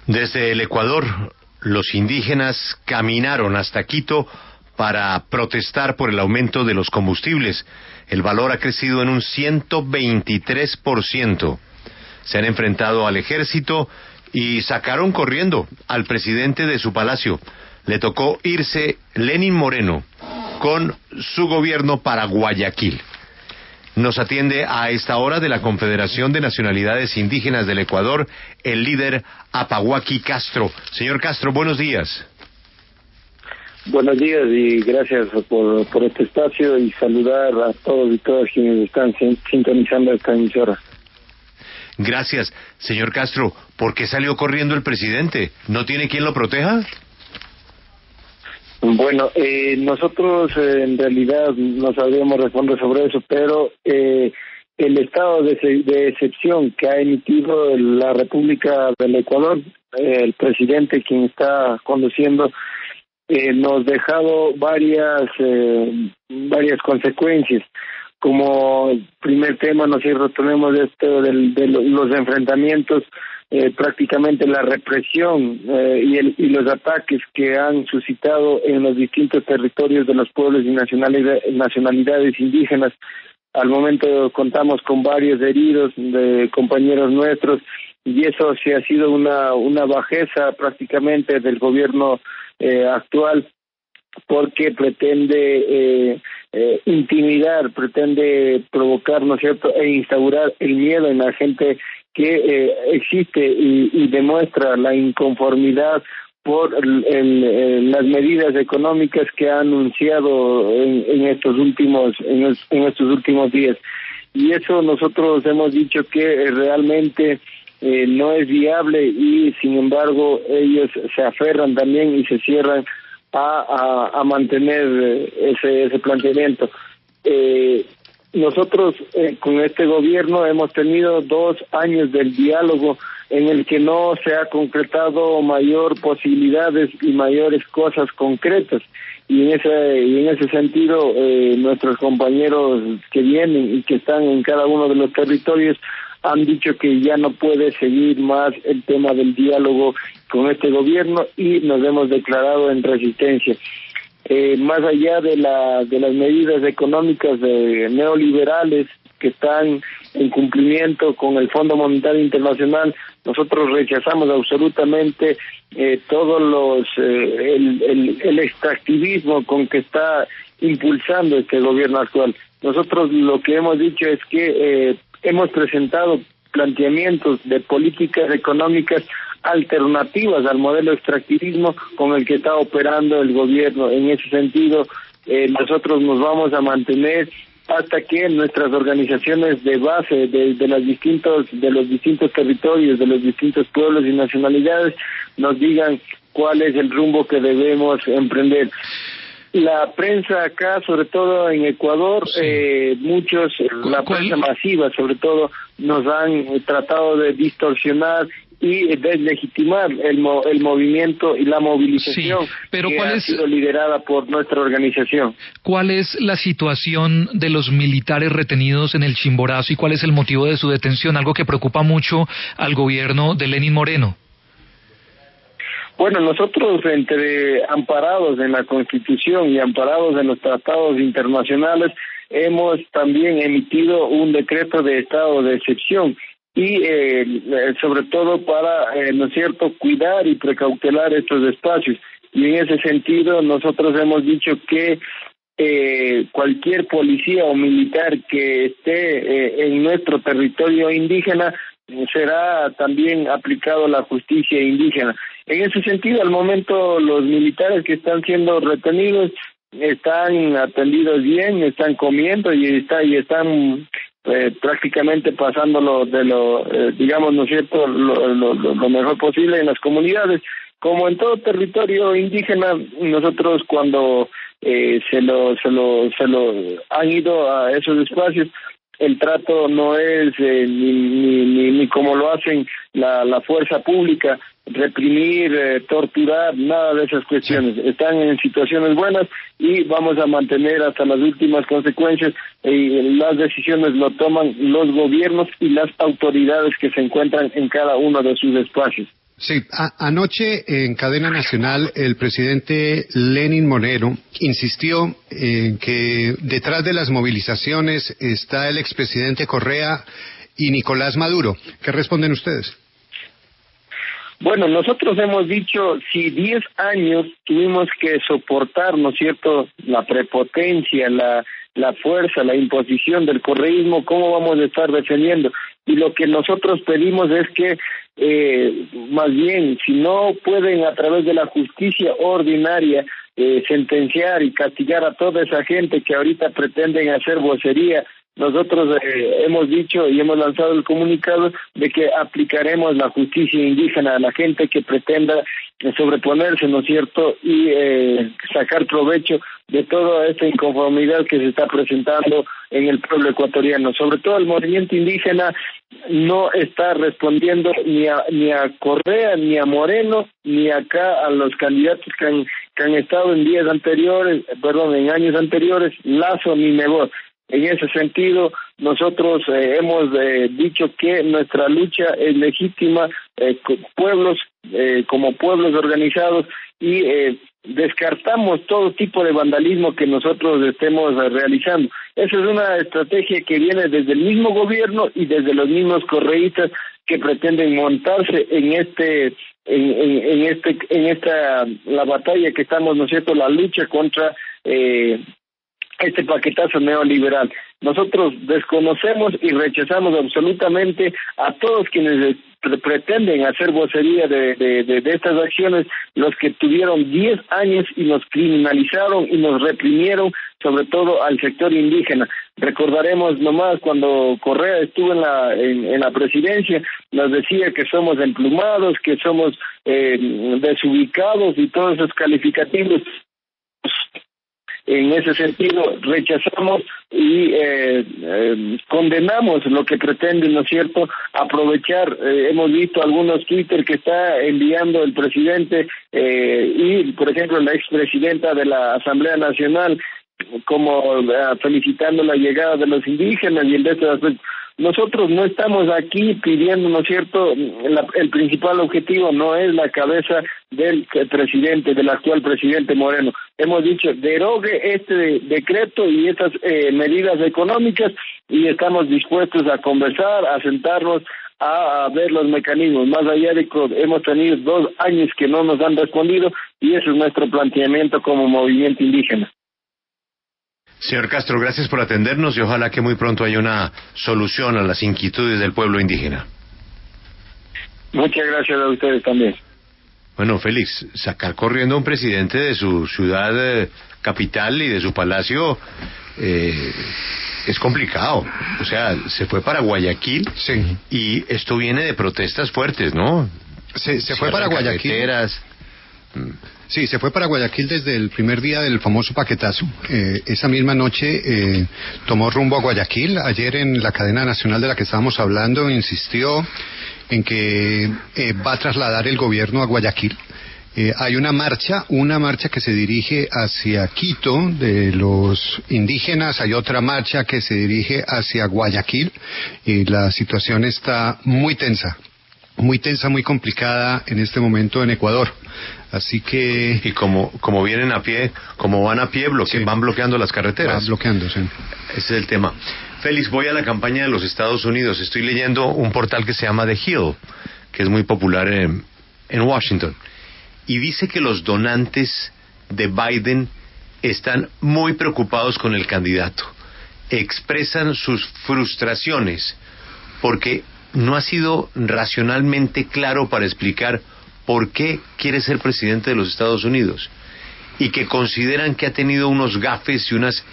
Desde el Ecuador, los indígenas caminaron hasta Quito para protestar por el aumento de los combustibles. El valor ha crecido en un 123%. Se han enfrentado al ejército y sacaron corriendo al presidente de su palacio. Le tocó irse Lenín Moreno con su gobierno para Guayaquil. Nos atiende a esta hora de la Confederación de Nacionalidades Indígenas del Ecuador el líder Apahuaki Castro. Señor Castro, buenos días. Buenos días y gracias por este espacio y saludar a todos y todas quienes están sintonizando esta emisora. Gracias. Señor Castro, ¿por qué salió corriendo el presidente? ¿No tiene quien lo proteja? Bueno, nosotros en realidad no sabríamos responder sobre eso, pero el estado de excepción que ha emitido la República del Ecuador, el presidente quien está conduciendo, nos ha dejado varias consecuencias. Como primer tema, ¿no es cierto?, tenemos esto de los enfrentamientos, prácticamente la represión y los ataques que han suscitado en los distintos territorios de los pueblos y nacionalidades indígenas. Al momento contamos con varios heridos de compañeros nuestros y eso sí ha sido una bajeza prácticamente del gobierno actual, porque pretende intimidar, pretende provocar, ¿no es cierto?, e instaurar el miedo en la gente que existe y demuestra la inconformidad por las medidas económicas que ha anunciado en estos últimos días. Y eso nosotros hemos dicho que realmente no es viable y sin embargo ellos se aferran también y se cierran a mantener ese planteamiento. Nosotros con este gobierno hemos tenido 2 años del diálogo en el que no se ha concretado mayor posibilidades y mayores cosas concretas, y en ese sentido nuestros compañeros que vienen y que están en cada uno de los territorios han dicho que ya no puede seguir más el tema del diálogo con este gobierno y nos hemos declarado en resistencia. Más allá de las medidas económicas neoliberales que están en cumplimiento con el Fondo Monetario Internacional, nosotros rechazamos absolutamente el extractivismo con que está impulsando este gobierno actual. Nosotros lo que hemos dicho es que hemos presentado planteamientos de políticas económicas alternativas al modelo extractivismo con el que está operando el gobierno. En ese sentido, nosotros nos vamos a mantener hasta que nuestras organizaciones de base de los distintos territorios, de los distintos pueblos y nacionalidades, nos digan cuál es el rumbo que debemos emprender. La prensa acá, sobre todo en Ecuador, sí. La prensa masiva, sobre todo, nos han tratado de distorsionar y deslegitimar el movimiento y la movilización, sí, pero que ha sido liderada por nuestra organización. ¿Cuál es la situación de los militares retenidos en el Chimborazo y cuál es el motivo de su detención? Algo que preocupa mucho al gobierno de Lenín Moreno. Bueno, nosotros amparados en la Constitución y amparados en los tratados internacionales, hemos también emitido un decreto de estado de excepción y sobre todo para, ¿no es cierto?, cuidar y precautelar estos espacios. Y en ese sentido nosotros hemos dicho que cualquier policía o militar que esté en nuestro territorio indígena será también aplicado la justicia indígena. En ese sentido, al momento los militares que están siendo retenidos están atendidos bien, están comiendo y están prácticamente pasándolo digamos, ¿no es cierto?, lo mejor posible en las comunidades. Como en todo territorio indígena, nosotros cuando se lo han ido a esos espacios, el trato no es ni como lo hacen la fuerza pública, reprimir, torturar, nada de esas cuestiones. Están en situaciones buenas y vamos a mantener hasta las últimas consecuencias, y las decisiones lo toman los gobiernos y las autoridades que se encuentran en cada uno de sus espacios. Sí, anoche en cadena nacional el presidente Lenín Moreno insistió en que detrás de las movilizaciones está el expresidente Correa y Nicolás Maduro. ¿Qué responden ustedes? Bueno, nosotros hemos dicho, si 10 años tuvimos que soportar, ¿no es cierto?, la prepotencia, la fuerza, la imposición del correísmo, ¿cómo vamos a estar defendiendo? Y lo que nosotros pedimos es que, más bien, si no pueden a través de la justicia ordinaria sentenciar y castigar a toda esa gente que ahorita pretenden hacer vocería, nosotros hemos dicho y hemos lanzado el comunicado de que aplicaremos la justicia indígena a la gente que pretenda sobreponerse, ¿no es cierto?, y sacar provecho de toda esta inconformidad que se está presentando en el pueblo ecuatoriano. Sobre todo el movimiento indígena no está respondiendo ni a Correa, ni a Moreno, ni acá a los candidatos que han estado en en años anteriores, Lazo ni Nebot. En ese sentido, nosotros hemos dicho que nuestra lucha es legítima, como pueblos organizados, y descartamos todo tipo de vandalismo que nosotros estemos realizando. Esa es una estrategia que viene desde el mismo gobierno y desde los mismos correístas que pretenden montarse la batalla que estamos, ¿no es cierto?, la lucha contra este paquetazo neoliberal. Nosotros desconocemos y rechazamos absolutamente a todos quienes pretenden hacer vocería de estas acciones, los que tuvieron 10 años y nos criminalizaron y nos reprimieron, sobre todo al sector indígena. Recordaremos nomás cuando Correa estuvo en la presidencia, nos decía que somos emplumados, que somos desubicados y todos esos calificativos. En ese sentido, rechazamos y condenamos lo que pretenden, ¿no es cierto?, aprovechar. Hemos visto algunos Twitter que está enviando el presidente y, por ejemplo, la expresidenta de la Asamblea Nacional, como felicitando la llegada de los indígenas y el de estos aspectos. Nosotros no estamos aquí pidiendo, ¿no es cierto?, el principal objetivo no es la cabeza del presidente, del actual presidente Moreno. Hemos dicho, derogue este decreto y estas medidas económicas, y estamos dispuestos a conversar, a sentarnos, a ver los mecanismos. Más allá de que hemos tenido 2 años que no nos han respondido, y eso es nuestro planteamiento como movimiento indígena. Señor Castro, gracias por atendernos y ojalá que muy pronto haya una solución a las inquietudes del pueblo indígena. Muchas gracias a ustedes también. Bueno, Félix, sacar corriendo a un presidente de su ciudad capital y de su palacio es complicado. O sea, se fue para Guayaquil, sí, y esto viene de protestas fuertes, ¿no? Se fue para Guayaquil. Sí, se fue para Guayaquil desde el primer día del famoso paquetazo. Esa misma noche tomó rumbo a Guayaquil. Ayer en la cadena nacional de la que estábamos hablando insistió en que va a trasladar el gobierno a Guayaquil. Hay una marcha que se dirige hacia Quito de los indígenas, hay otra marcha que se dirige hacia Guayaquil, y la situación está muy tensa, muy complicada en este momento en Ecuador. Así que... Y como vienen a pie, como van a pie, sí, van bloqueando las carreteras. Van bloqueando, sí. Ese es el tema. Félix, voy a la campaña de los Estados Unidos. Estoy leyendo un portal que se llama The Hill, que es muy popular en Washington. Y dice que los donantes de Biden están muy preocupados con el candidato. Expresan sus frustraciones porque no ha sido racionalmente claro para explicar por qué quiere ser presidente de los Estados Unidos, y que consideran que ha tenido unos gafes y unas